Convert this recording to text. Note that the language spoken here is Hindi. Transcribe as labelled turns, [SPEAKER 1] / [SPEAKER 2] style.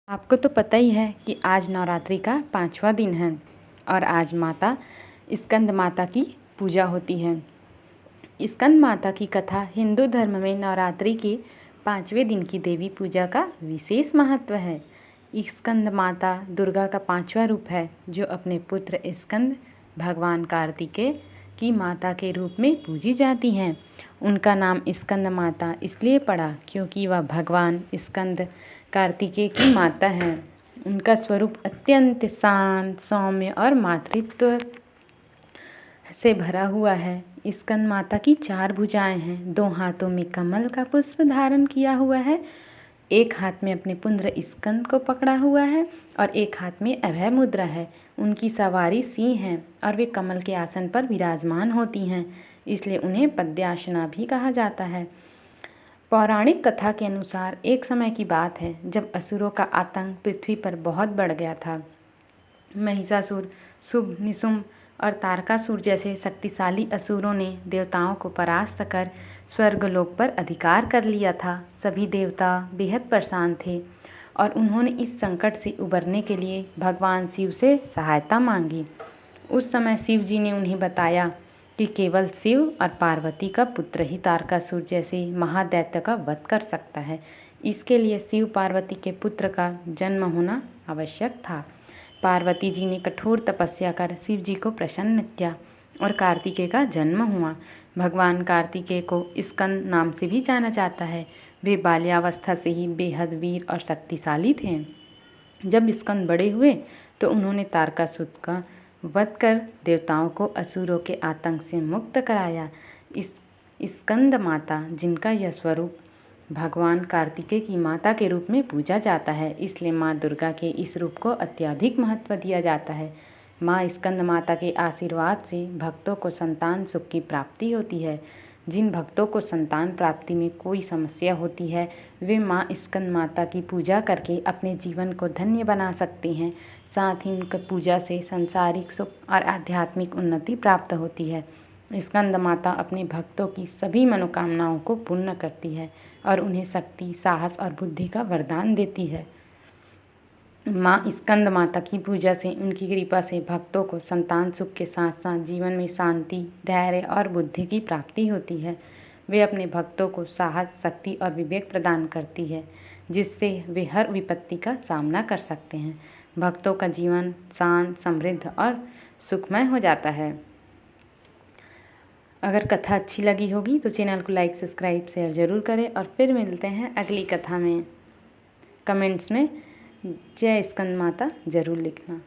[SPEAKER 1] आपको तो पता ही है कि आज नवरात्रि का 5वां दिन है और आज माता स्कंद माता की पूजा होती है। स्कंद माता की कथा हिंदू धर्म में नवरात्रि के 5वें दिन की देवी पूजा का विशेष महत्व है। स्कंद माता दुर्गा का 5वां रूप है जो अपने पुत्र स्कंद भगवान कार्तिकेय की माता के रूप में पूजी जाती हैं। उनका नाम स्कंद माता इसलिए पड़ा क्योंकि वह भगवान स्कंद कार्तिकेय की माता हैं। उनका स्वरूप अत्यंत शांत, सौम्य और मातृत्व से भरा हुआ है। स्कंद माता की 4 भुजाएं हैं। 2 हाथों में कमल का पुष्प धारण किया हुआ है, एक हाथ में अपने पुत्र स्कंद को पकड़ा हुआ है और एक हाथ में अभय मुद्रा है। उनकी सवारी सिंह है और वे कमल के आसन पर विराजमान होती हैं, इसलिए उन्हें पद्मासना भी कहा जाता है। पौराणिक कथा के अनुसार एक समय की बात है जब असुरों का आतंक पृथ्वी पर बहुत बढ़ गया था। महिषासुर, शुंभ, निशुंभ और तारकासुर जैसे शक्तिशाली असुरों ने देवताओं को परास्त कर स्वर्गलोक पर अधिकार कर लिया था। सभी देवता बेहद परेशान थे और उन्होंने इस संकट से उबरने के लिए भगवान शिव से सहायता मांगी। उस समय शिव जी ने उन्हें बताया कि केवल शिव और पार्वती का पुत्र ही तारकासुर जैसे महादैत्य का वध कर सकता है। इसके लिए शिव पार्वती के पुत्र का जन्म होना आवश्यक था। पार्वती जी ने कठोर तपस्या कर शिव जी को प्रसन्न किया और कार्तिकेय का जन्म हुआ। भगवान कार्तिकेय को स्कंद नाम से भी जाना जाता है। वे बाल्यावस्था से ही बेहद वीर और शक्तिशाली थे। जब स्कंद बड़े हुए तो उन्होंने तारकासुर का वध कर देवताओं को असुरों के आतंक से मुक्त कराया। स्कंद माता, जिनका यह स्वरूप भगवान कार्तिकेय की माता के रूप में पूजा जाता है, इसलिए माँ दुर्गा के इस रूप को अत्यधिक महत्व दिया जाता है। माँ स्कंद माता के आशीर्वाद से भक्तों को संतान सुख की प्राप्ति होती है। जिन भक्तों को संतान प्राप्ति में कोई समस्या होती है वे माँ स्कंद माता की पूजा करके अपने जीवन को धन्य बना सकते हैं। साथ ही उनकी पूजा से सांसारिक सुख और आध्यात्मिक उन्नति प्राप्त होती है। स्कंद माता अपने भक्तों की सभी मनोकामनाओं को पूर्ण करती है और उन्हें शक्ति, साहस और बुद्धि का वरदान देती है। माँ स्कंद माता की पूजा से, उनकी कृपा से भक्तों को संतान सुख के साथ साथ जीवन में शांति, धैर्य और बुद्धि की प्राप्ति होती है। वे अपने भक्तों को साहस, शक्ति और विवेक प्रदान करती है, जिससे वे हर विपत्ति का सामना कर सकते हैं। भक्तों का जीवन शांत, समृद्ध और सुखमय हो जाता है। अगर कथा अच्छी लगी होगी तो चैनल को लाइक, सब्सक्राइब, शेयर ज़रूर करें और फिर मिलते हैं अगली कथा में। कमेंट्स में जय स्कंद माता ज़रूर लिखना।